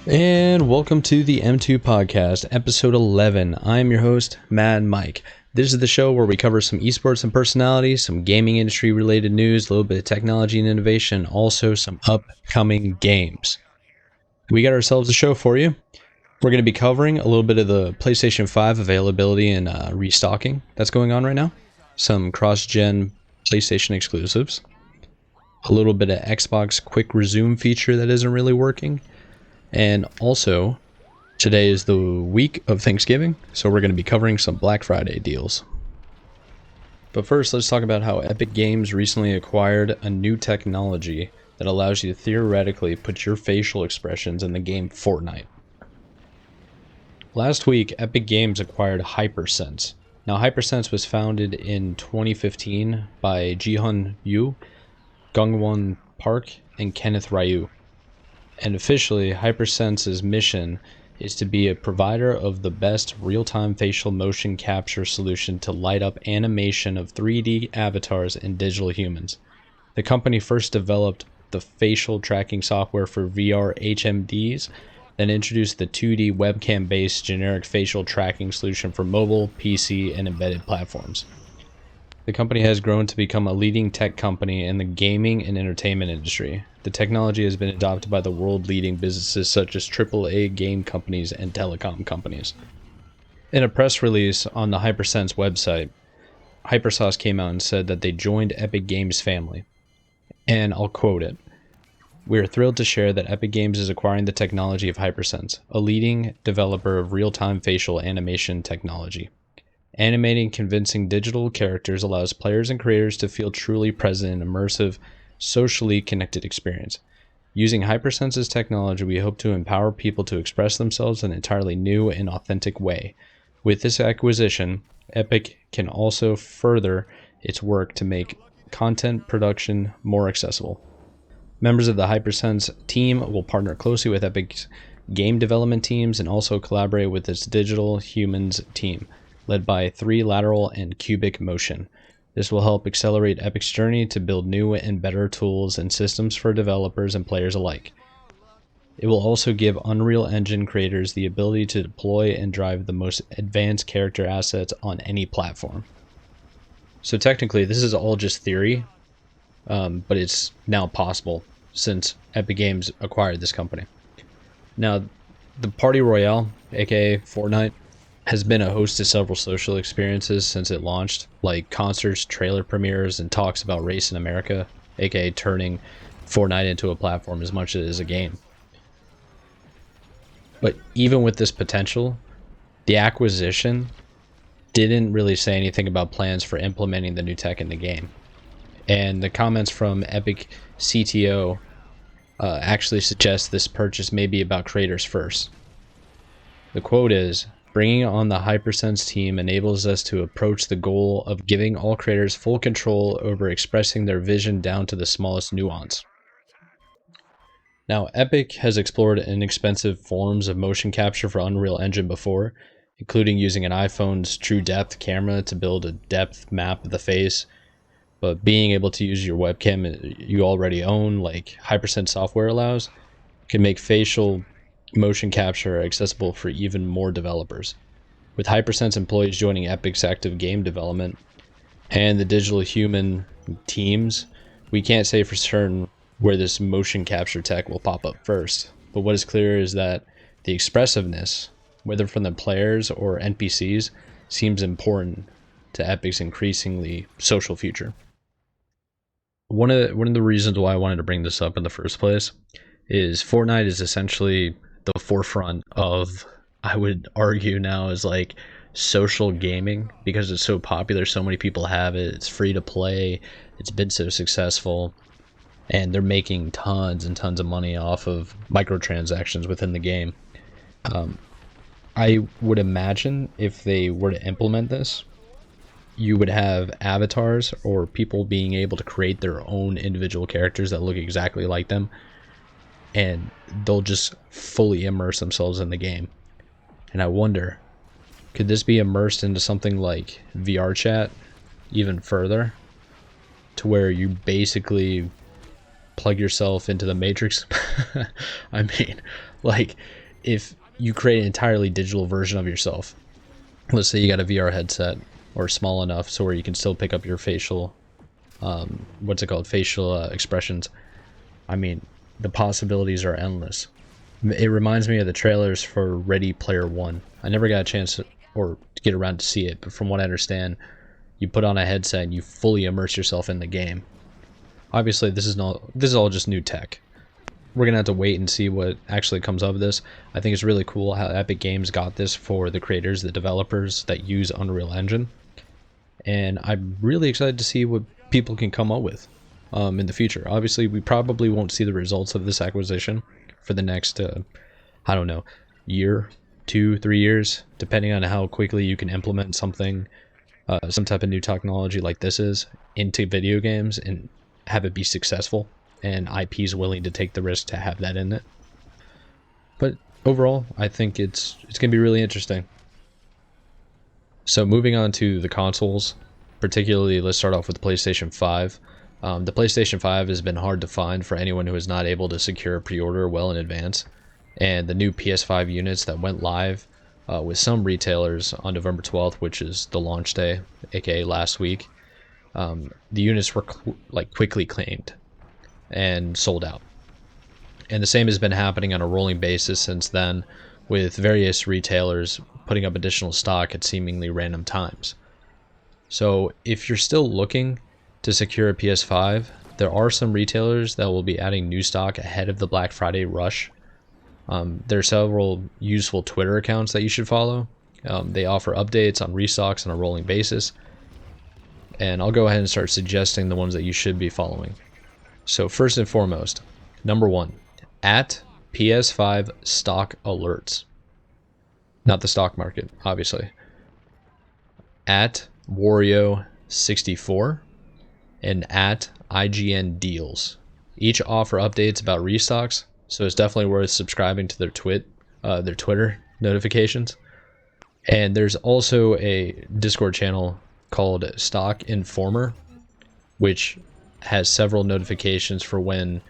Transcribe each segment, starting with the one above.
And welcome to the M2 Podcast, episode 11. I'm your host, Mad Mike. This is the show where we cover some esports and personalities, some gaming industry related news, a little bit of technology and innovation, also some upcoming games. We got ourselves a show for you. We're going to be covering a little bit of the PlayStation 5 availability and restocking that's going on right now, some cross-gen PlayStation exclusives, a little bit of Xbox quick resume feature that isn't really working. And also, today is the week of Thanksgiving, so we're going to be covering some Black Friday deals. But first, let's talk about how Epic Games recently acquired a new technology that allows you to theoretically put your facial expressions in the game Fortnite. Last week, Epic Games acquired Hypersense. Now, Hypersense was founded in 2015 by Jihyun Yu, Gungwon Park, and Kenneth Ryu. And officially, Hypersense's mission is to be a provider of the best real-time facial motion capture solution to light up animation of 3D avatars and digital humans. The company first developed the facial tracking software for VR HMDs, then introduced the 2D webcam-based generic facial tracking solution for mobile, PC, and embedded platforms. The company has grown to become a leading tech company in the gaming and entertainment industry. The technology has been adopted by the world-leading businesses such as AAA game companies and telecom companies. In a press release on the Hypersense website, Hypersauce came out and said that they joined Epic Games family. And I'll quote it. "We are thrilled to share that Epic Games is acquiring the technology of Hypersense, a leading developer of real-time facial animation technology. Animating convincing digital characters allows players and creators to feel truly present in immersive, socially connected experience. Using Hypersense's technology, we hope to empower people to express themselves in an entirely new and authentic way. With this acquisition, Epic can also further its work to make content production more accessible. Members of the Hypersense team will partner closely with Epic's game development teams and also collaborate with its digital humans team, led by 3 Lateral and Cubic Motion. This will help accelerate Epic's journey to build new and better tools and systems for developers and players alike. It will also give Unreal Engine creators the ability to deploy and drive the most advanced character assets on any platform." So technically, this is all just theory, but it's now possible since Epic Games acquired this company. Now, the Party Royale, aka Fortnite, has been a host to several social experiences since it launched, like concerts, trailer premieres, and talks about race in America, aka turning Fortnite into a platform as much as it is a game. But even with this potential, the acquisition didn't really say anything about plans for implementing the new tech in the game. And the comments from Epic CTO actually suggest this purchase may be about creators first. The quote is, "Bringing on the Hypersense team enables us to approach the goal of giving all creators full control over expressing their vision down to the smallest nuance." Now, Epic has explored inexpensive forms of motion capture for Unreal Engine before, including using an iPhone's True Depth camera to build a depth map of the face, but being able to use your webcam you already own, like Hypersense software allows, can make facial motion capture accessible for even more developers. With Hypersense employees joining Epic's active game development and the digital human teams, we can't say for certain where this motion capture tech will pop up first. But what is clear is that the expressiveness, whether from the players or NPCs, seems important to Epic's increasingly social future. One of the reasons why I wanted to bring this up in the first place is Fortnite is essentially the forefront of, I would argue now, is like social gaming because it's so popular. So many people have it. It's free to play. It's been so successful, and they're making tons and tons of money off of microtransactions within the game. I would imagine if they were to implement this, you would have avatars or people being able to create their own individual characters that look exactly like them, and they'll just fully immerse themselves in the game. And I wonder, could this be immersed into something like VR chat even further, to where you basically plug yourself into the Matrix. I mean, like, if you create an entirely digital version of yourself, let's say you got a VR headset or small enough so where you can still pick up your facial, facial expressions. I mean, the possibilities are endless. It reminds me of the trailers for Ready Player One. I never got a chance to get around to see it, but from what I understand, you put on a headset and you fully immerse yourself in the game. Obviously, this is all just new tech. We're gonna have to wait and see what actually comes of this. I think it's really cool how Epic Games got this for the creators, the developers that use Unreal Engine, and I'm really excited to see what people can come up with in the future. Obviously, we probably won't see the results of this acquisition for the next, I don't know, year, 2-3 years, depending on how quickly you can implement something, some type of new technology like this is, into video games and have it be successful, and IP is willing to take the risk to have that in it. But overall, I think it's going to be really interesting. So moving on to the consoles, particularly let's start off with the PlayStation 5. The PlayStation 5 has been hard to find for anyone who is not able to secure a pre-order well in advance, and the new PS5 units that went live with some retailers on November 12th, which is the launch day, aka last week, the units were quickly claimed and sold out. And the same has been happening on a rolling basis since then, with various retailers putting up additional stock at seemingly random times. So if you're still looking to secure a PS5, there are some retailers that will be adding new stock ahead of the Black Friday rush. There are several useful Twitter accounts that you should follow. They offer updates on restocks on a rolling basis, and I'll go ahead and start suggesting the ones that you should be following. So first and foremost, number 1, at PS5 stock alerts. Not the stock market, obviously. At Wario64 and at IGN Deals. Each offer updates about restocks, so it's definitely worth subscribing to their Twitter notifications. And there's also a Discord channel called Stock Informer, which has several notifications for when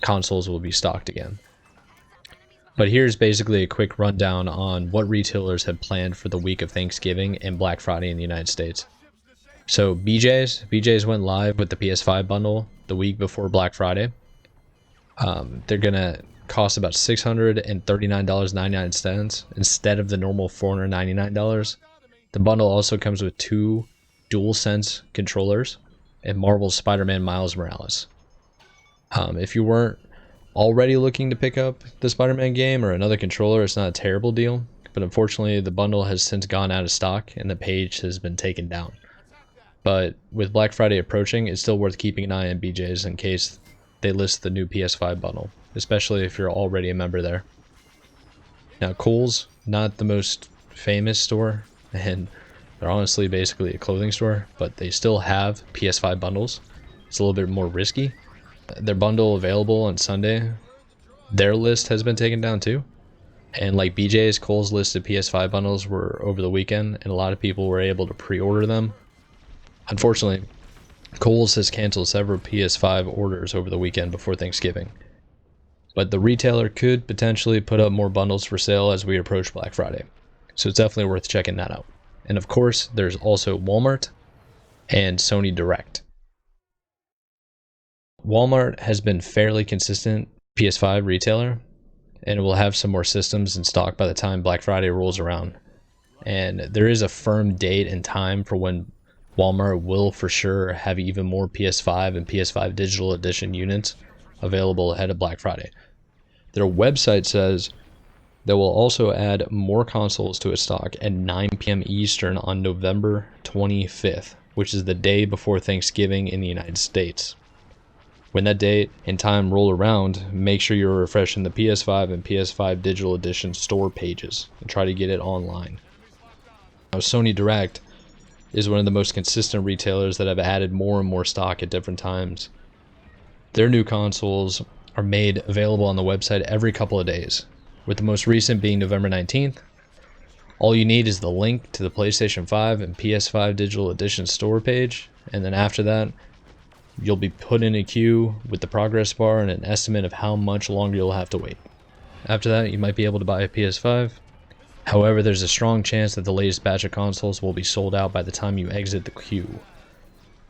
consoles will be stocked again. But here's basically a quick rundown on what retailers have planned for the week of Thanksgiving and Black Friday in the United States. So BJ's went live with the PS5 bundle the week before Black Friday. They're gonna cost about $639.99 instead of the normal $499. The bundle also comes with 2 DualSense controllers and Marvel's Spider-Man Miles Morales. If you weren't already looking to pick up the Spider-Man game or another controller, it's not a terrible deal, but unfortunately the bundle has since gone out of stock and the page has been taken down. But with Black Friday approaching, it's still worth keeping an eye on BJ's in case they list the new PS5 bundle, especially if you're already a member there. Now, Kohl's, not the most famous store, and they're honestly basically a clothing store, but they still have PS5 bundles. It's a little bit more risky. Their bundle available on Sunday, their list has been taken down too. And like BJ's, Kohl's listed PS5 bundles were over the weekend, and a lot of people were able to pre-order them. Unfortunately, Kohl's has canceled several PS5 orders over the weekend before Thanksgiving. But the retailer could potentially put up more bundles for sale as we approach Black Friday. So it's definitely worth checking that out. And of course, there's also Walmart and Sony Direct. Walmart has been fairly consistent PS5 retailer, and will have some more systems in stock by the time Black Friday rolls around. And there is a firm date and time for when Walmart will for sure have even more PS5 and PS5 Digital Edition units available ahead of Black Friday. Their website says they will also add more consoles to its stock at 9 p.m. Eastern on November 25th, which is the day before Thanksgiving in the United States. When that date and time roll around, make sure you're refreshing the PS5 and PS5 Digital Edition store pages and try to get it online. Now, Sony Direct is one of the most consistent retailers that have added more and more stock at different times. Their new consoles are made available on the website every couple of days, with the most recent being November 19th. All you need is the link to the PlayStation 5 and PS5 Digital Edition store page, and then after that, You'll be put in a queue with the progress bar and an estimate of how much longer you'll have to wait. After that, you might be able to buy a PS5. However, there's a strong chance that the latest batch of consoles will be sold out by the time you exit the queue.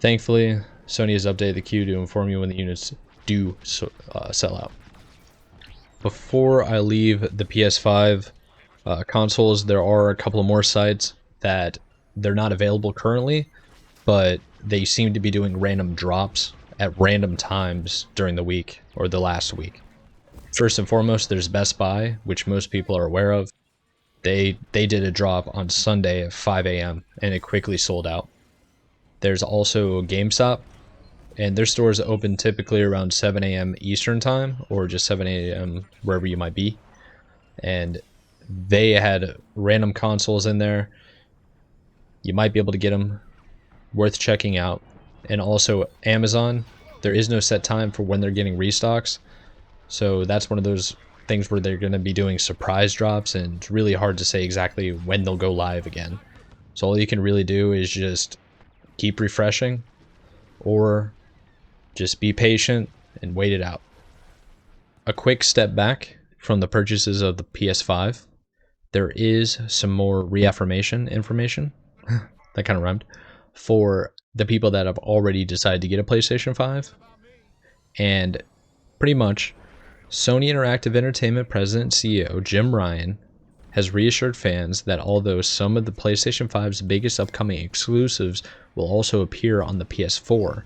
Thankfully, Sony has updated the queue to inform you when the units do sell out. Before I leave the PS5 consoles, there are a couple of more sites that they're not available currently, but they seem to be doing random drops at random times during the week or the last week. First and foremost, there's Best Buy, which most people are aware of. They did a drop on Sunday at 5 a.m. and it quickly sold out. There's also Gamestop, and their stores open typically around 7 a.m. Eastern time, or just 7 a.m. wherever you might be. And they had random consoles in there. You might be able to get them. Worth checking out. And also Amazon, there is no set time for when they're getting restocks. So that's one of those things where they're going to be doing surprise drops, and it's really hard to say exactly when they'll go live again. So all you can really do is just keep refreshing, or just be patient and wait it out. A quick step back from the purchases of the PS5, there is some more reaffirmation information, that kind of rhymed, for the people that have already decided to get a PlayStation 5. And pretty much, Sony Interactive Entertainment President and CEO Jim Ryan has reassured fans that although some of the PlayStation 5's biggest upcoming exclusives will also appear on the PS4,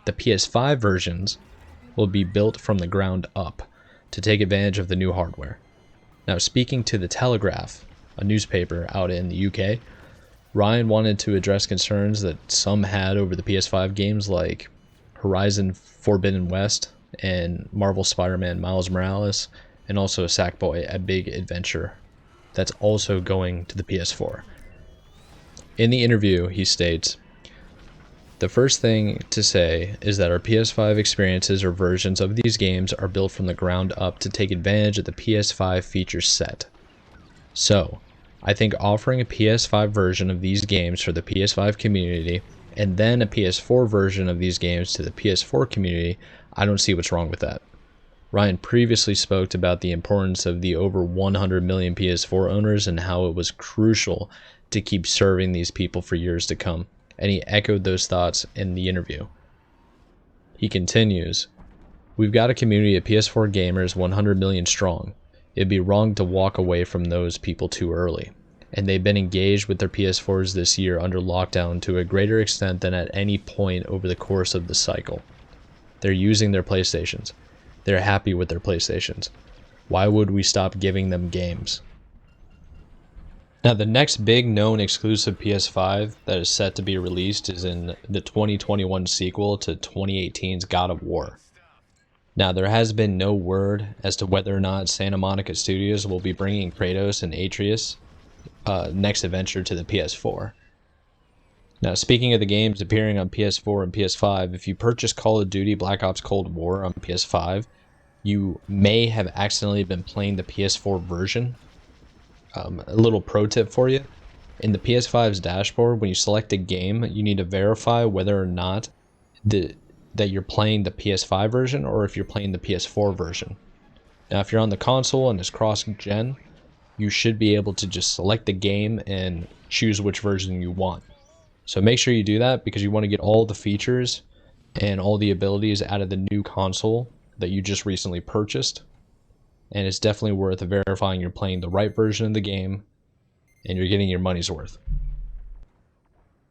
the PS5 versions will be built from the ground up to take advantage of the new hardware. Now, speaking to The Telegraph, a newspaper out in the UK, Ryan wanted to address concerns that some had over the PS5 games like Horizon Forbidden West and Marvel Spider-Man Miles Morales, and also Sackboy: A Big Adventure that's also going to the PS4. In the interview, he states, "The first thing to say is that our PS5 experiences or versions of these games are built from the ground up to take advantage of the PS5 feature set. So, I think offering a PS5 version of these games for the PS5 community and then a PS4 version of these games to the PS4 community, I don't see what's wrong with that." Ryan previously spoke about the importance of the over 100 million PS4 owners and how it was crucial to keep serving these people for years to come, and he echoed those thoughts in the interview. He continues, "We've got a community of PS4 gamers 100 million strong. It'd be wrong to walk away from those people too early, and they've been engaged with their PS4s this year under lockdown to a greater extent than at any point over the course of the cycle. They're using their PlayStations. They're happy with their PlayStations. Why would we stop giving them games?" Now, the next big known exclusive PS5 that is set to be released is in the 2021 sequel to 2018's God of War. Now, there has been no word as to whether or not Santa Monica Studios will be bringing Kratos and Atreus' next adventure to the PS4. Now, speaking of the games appearing on PS4 and PS5, if you purchase Call of Duty Black Ops Cold War on PS5, you may have accidentally been playing the PS4 version. A little pro tip for you: in the PS5's dashboard, when you select a game, you need to verify whether or not that you're playing the PS5 version or if you're playing the PS4 version. Now, if you're on the console and it's cross-gen, you should be able to just select the game and choose which version you want. So make sure you do that, because you want to get all the features and all the abilities out of the new console that you just recently purchased. And it's definitely worth verifying you're playing the right version of the game and you're getting your money's worth.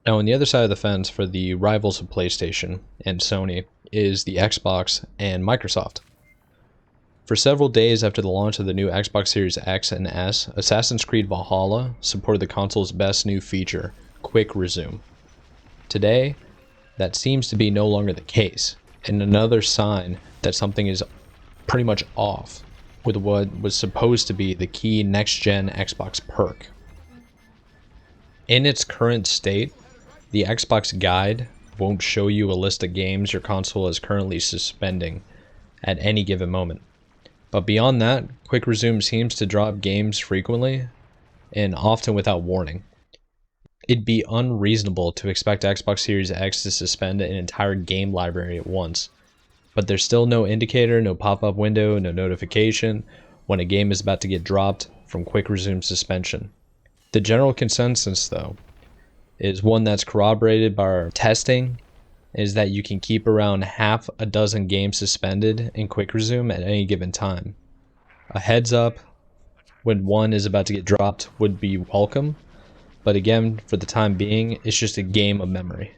Now, on the other side of the fence for the rivals of PlayStation and Sony is the Xbox and Microsoft. For several days after the launch of the new Xbox Series X and S, Assassin's Creed Valhalla supported the console's best new feature, Quick Resume. Today, that seems to be no longer the case, and another sign that something is pretty much off with what was supposed to be the key next-gen Xbox perk. In its current state, the Xbox Guide won't show you a list of games your console is currently suspending at any given moment. But beyond that, Quick Resume seems to drop games frequently and often without warning. It'd be unreasonable to expect Xbox Series X to suspend an entire game library at once, but there's still no indicator, no pop-up window, no notification when a game is about to get dropped from quick resume suspension. The general consensus, though, is one that's corroborated by our testing, is that you can keep around half a dozen games suspended in quick resume at any given time. A heads up when one is about to get dropped would be welcome, but again, for the time being, it's just a game of memory.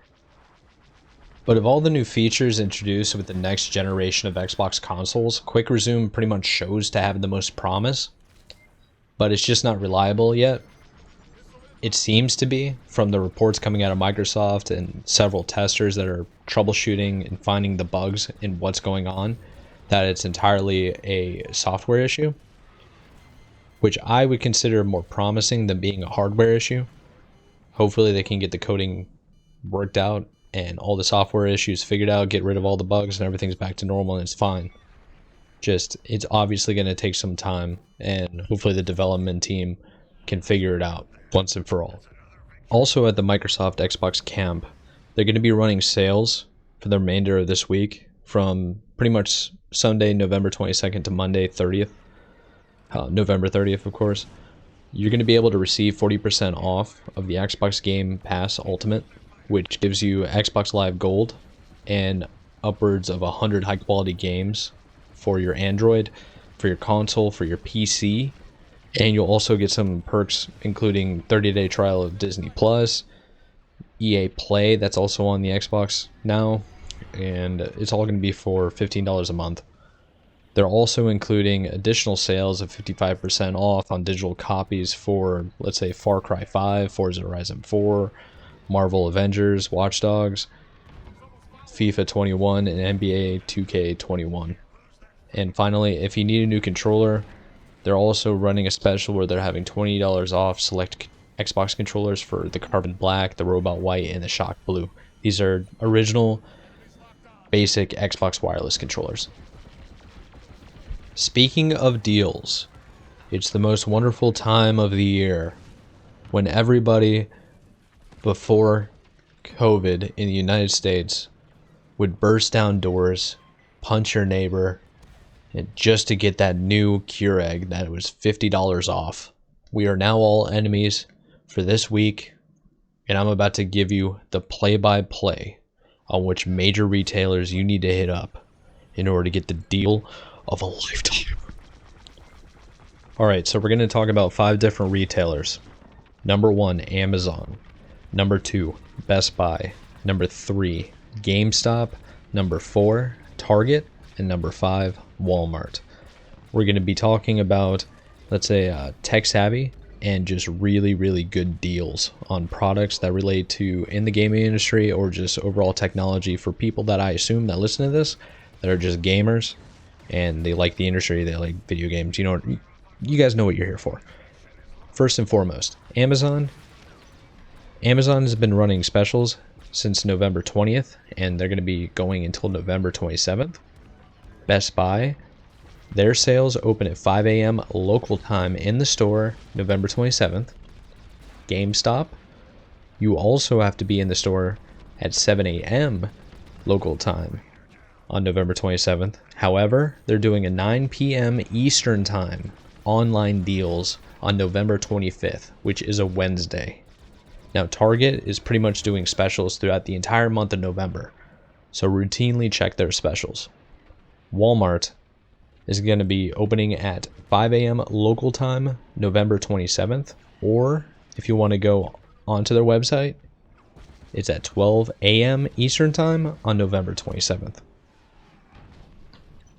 But of all the new features introduced with the next generation of Xbox consoles, quick resume pretty much shows to have the most promise, but it's just not reliable yet. It seems to be, from the reports coming out of Microsoft and several testers that are troubleshooting and finding the bugs in what's going on, that it's entirely a software issue, which I would consider more promising than being a hardware issue. Hopefully they can get the coding worked out and all the software issues figured out, get rid of all the bugs, and everything's back to normal and it's fine. Just, it's obviously going to take some time, and hopefully the development team can figure it out once and for all. Also at the Microsoft Xbox camp, they're going to be running sales for the remainder of this week from pretty much Sunday, November 22nd to Monday 30th. November 30th, of course. You're going to be able to receive 40% off of the Xbox Game Pass Ultimate, which gives you Xbox Live Gold and upwards of 100 high-quality games for your Android, for your console, for your PC, and you'll also get some perks, including 30-day trial of Disney Plus, EA Play, that's also on the Xbox now, and it's all going to be for $15 a month. They're also including additional sales of 55% off on digital copies for, let's say, Far Cry 5, Forza Horizon 4, Marvel Avengers, Watch Dogs, FIFA 21, and NBA 2K21. And finally, if you need a new controller, they're also running a special where they're having $20 off select Xbox controllers for the Carbon Black, the Robot White, and the Shock Blue. These are original, basic Xbox wireless controllers. Speaking of deals, it's the most wonderful time of the year when everybody before COVID in the United States would burst down doors, punch your neighbor, and just to get that new Keurig that was $50 off. We are now all enemies for this week, and I'm about to give you the play-by-play on which major retailers you need to hit up in order to get the deal of a lifetime. Alright, so we're going to talk about 5 different retailers. Number 1, Amazon. Number 2, Best Buy. Number 3, GameStop. Number 4, Target. And number 5, Walmart. We're going to be talking about, let's say, tech savvy and just really, really good deals on products that relate to in the gaming industry or just overall technology for people that I assume that listen to this that are just gamers and they like the industry, they like video games. You know, you guys know what you're here for. First and foremost, Amazon. Amazon has been running specials since November 20th, and they're going to be going until November 27th. Best Buy, their sales open at 5 a.m. local time in the store, November 27th. GameStop, you also have to be in the store at 7 a.m. local time on November 27th. However, they're doing a 9 p.m. Eastern time online deals on November 25th, which is a Wednesday. Now, Target is pretty much doing specials throughout the entire month of November, so routinely check their specials. Walmart is going to be opening at 5 a.m. local time, November 27th, or if you want to go onto their website, it's at 12 a.m. Eastern time on November 27th.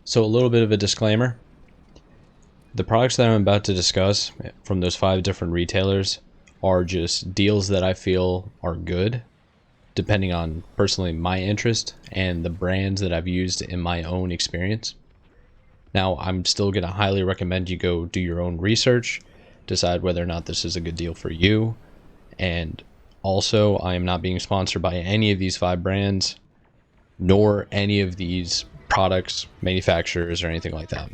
So a little bit of a disclaimer. The products that I'm about to discuss from those 5 different retailers are just deals that I feel are good, depending on personally my interest and the brands that I've used in my own experience. Now, I'm still going to highly recommend you go do your own research, decide whether or not this is a good deal for you, and also I am not being sponsored by any of these 5 brands, nor any of these products, manufacturers, or anything like that.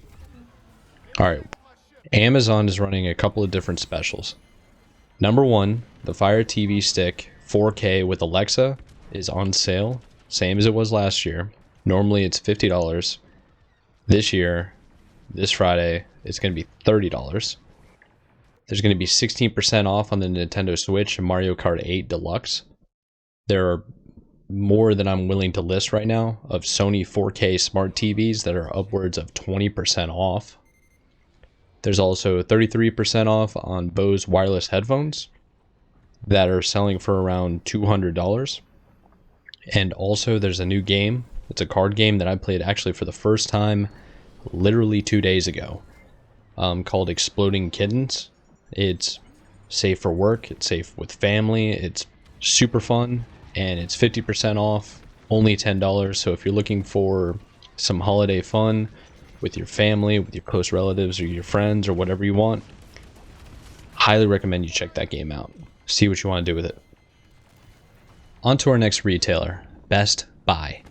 Alright, Amazon is running a couple of different specials. Number 1 the Fire TV Stick 4K with Alexa is on sale, same as it was last year. Normally it's $50. This year, this Friday, it's going to be $30. There's going to be 16% off on the Nintendo Switch and Mario Kart 8 Deluxe. There are more than I'm willing to list right now of Sony 4K smart TVs that are upwards of 20% off. There's also 33% off on Bose wireless headphones that are selling for around $200. And also there's a new game. It's a card game that I played actually for the first time literally 2 days ago, called Exploding Kittens. It's safe for work, it's safe with family, it's super fun, and it's 50% off, only $10. So if you're looking for some holiday fun with your family, with your close relatives or your friends or whatever you want, highly recommend you check that game out. See what you want to do with it. On to our next retailer, Best Buy.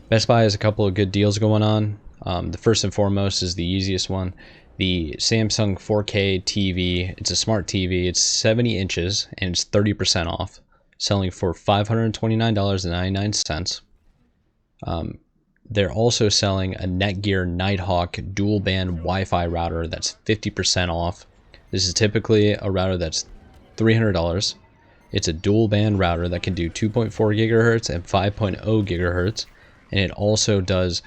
Best Buy has a couple of good deals going on. The first and foremost is the easiest one. The Samsung 4K TV. It's a smart TV. It's 70 inches and it's 30% off, selling for $529.99. They're also selling a Netgear Nighthawk dual band Wi-Fi router that's 50% off. This is typically a router that's $300. It's a dual band router that can do 2.4 gigahertz and 5.0 gigahertz, and it also does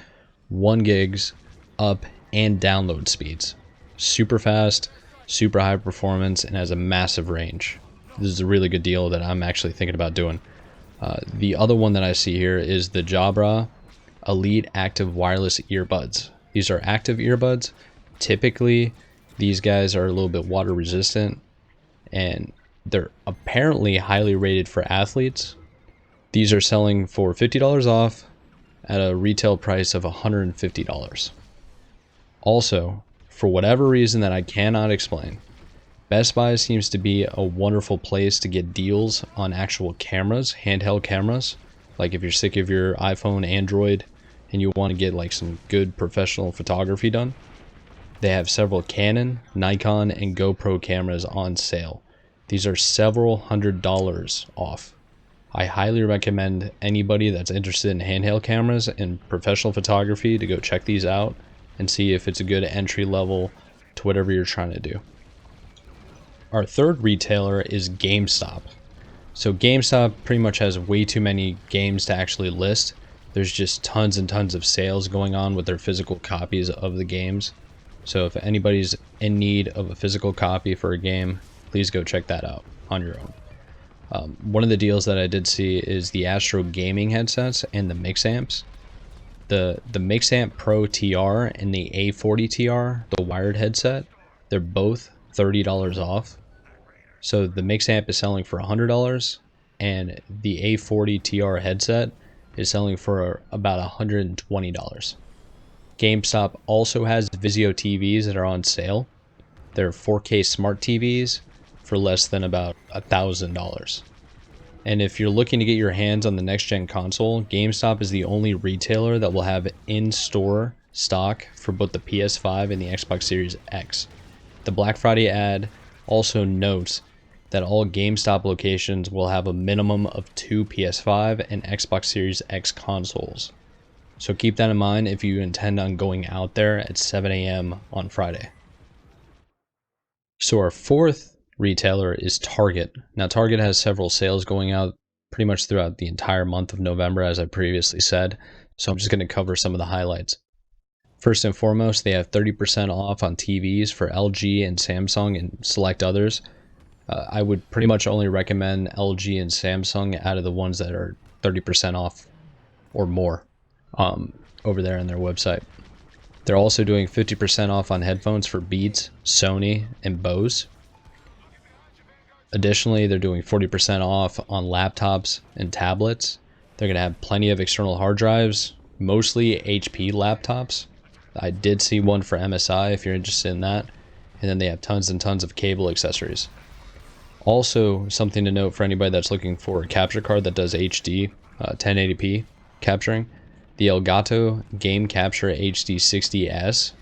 1 gigs up and download speeds. Super fast, super high performance, and has a massive range. This is a really good deal that I'm actually thinking about doing. The other one that I see here is the Jabra Elite Active Wireless Earbuds. These are active earbuds. Typically, these guys are a little bit water resistant, and they're apparently highly rated for athletes. These are selling for $50 off at a retail price of $150. Also, for whatever reason that I cannot explain, Best Buy seems to be a wonderful place to get deals on actual cameras, handheld cameras. Like if you're sick of your iPhone, Android, and you want to get like some good professional photography done, they have several Canon, Nikon, and GoPro cameras on sale. These are several $100s off. I highly recommend anybody that's interested in handheld cameras and professional photography to go check these out and see if it's a good entry level to whatever you're trying to do. Our third retailer is Gamestop. So Gamestop pretty much has way too many games to actually list. There's just tons and tons of sales going on with their physical copies of the games. So if anybody's in need of a physical copy for a game, please go check that out on your own. One of the deals that I did see is the Astro gaming headsets and the mix amps. The Mixamp Pro TR and the A40 TR, the wired headset, they're both $30 off. So the Mixamp is selling for $100 and the A40 TR headset is selling for about $120. GameStop also has Vizio TVs that are on sale. They're 4K smart TVs for less than about $1,000. And if you're looking to get your hands on the next gen console, GameStop is the only retailer that will have in-store stock for both the PS5 and the Xbox Series X. The Black Friday ad also notes that all GameStop locations will have a minimum of 2 PS5 and Xbox Series X consoles. So keep that in mind if you intend on going out there at 7 a.m. on Friday. So our fourth retailer is Target. Now Target has several sales going out pretty much throughout the entire month of November, as I previously said. So I'm just going to cover some of the highlights. First and foremost, they have 30% off on TVs for LG and Samsung and select others. I would pretty much only recommend LG and Samsung out of the ones that are 30% off or more over there on their website. They're also doing 50% off on headphones for Beats, Sony, and Bose. Additionally, they're doing 40% off on laptops and tablets. They're going to have plenty of external hard drives, mostly HP laptops. I did see one for MSI if you're interested in that. And then they have tons and tons of cable accessories. Also, something to note for anybody that's looking for a capture card that does HD 1080p capturing, the Elgato Game Capture HD60S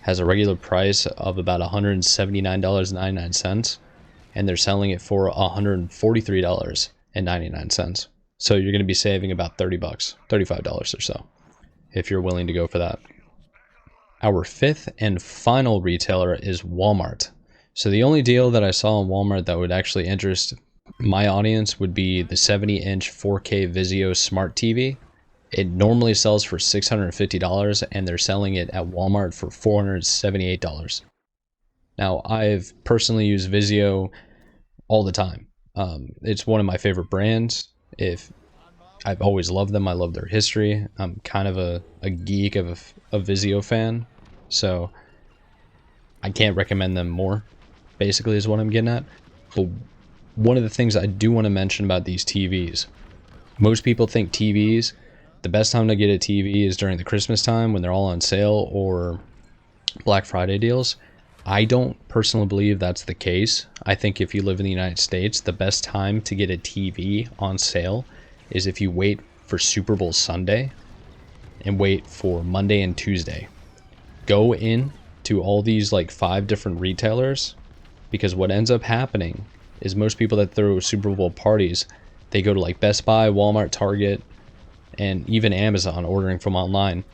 has a regular price of about $179.99, and they're selling it for $143.99. So you're going to be saving about $30, $35 or so, if you're willing to go for that. Our fifth and final retailer is Walmart. So the only deal that I saw on Walmart that would actually interest my audience would be the 70-inch 4K Vizio Smart TV. It normally sells for $650, and they're selling it at Walmart for $478. Now, I've personally used Vizio all the time. It's one of my favorite brands. I've always loved them. I love their history. I'm kind of a geek of a Vizio fan, so I can't recommend them more, basically is what I'm getting at. But one of the things I do want to mention about these TVs, most people think TVs, the best time to get a TV is during the Christmas time when they're all on sale or Black Friday deals. I don't personally believe that's the case. I think if you live in the United States, the best time to get a TV on sale is if you wait for Super Bowl Sunday and wait for Monday and Tuesday. Go in to all these like 5 different retailers, because what ends up happening is most people that throw Super Bowl parties, they go to like Best Buy, Walmart, Target, and even Amazon, ordering from online.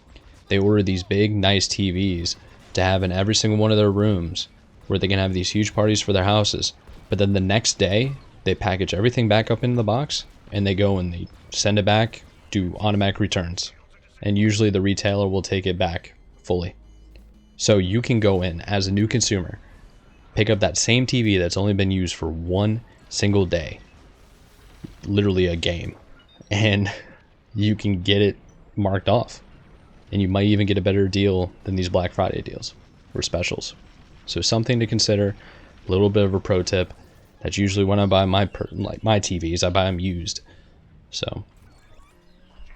They order these big, nice TVs to have in every single one of their rooms, where they can have these huge parties for their houses. But then the next day, they package everything back up into the box, and they go and they send it back, do automatic returns. And usually the retailer will take it back fully. So you can go in as a new consumer, pick up that same TV that's only been used for one single day, literally a game, and you can get it marked off. And you might even get a better deal than these Black Friday deals or specials. So something to consider, a little bit of a pro tip. That's usually when I buy my TVs, I buy them used. So,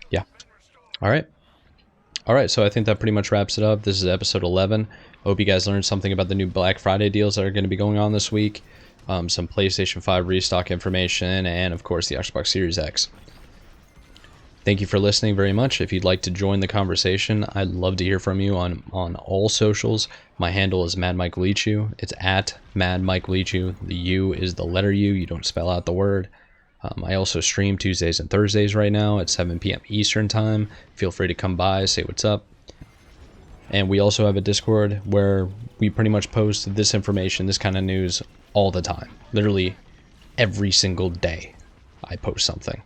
yeah. All right, so I think that pretty much wraps it up. This is episode 11. I hope you guys learned something about the new Black Friday deals that are going to be going on this week. Some PlayStation 5 restock information, and of course the Xbox Series X. Thank you for listening very much. If you'd like to join the conversation, I'd love to hear from you on all socials. My handle is MadMikeLeachu. It's at MadMikeLeachu. The U is the letter U. You don't spell out the word. I also stream Tuesdays and Thursdays right now at 7 p.m. Eastern Time. Feel free to come by, say what's up. And we also have a Discord where we pretty much post this information, this kind of news all the time. Literally every single day I post something.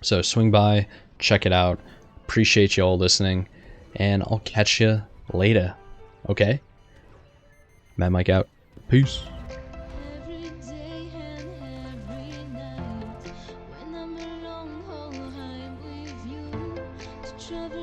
So swing by, check it out. Appreciate you all listening, and I'll catch you later. Okay? Mad Mike out. Peace. Every day and every night, when I'm alone, hold high with you to travel.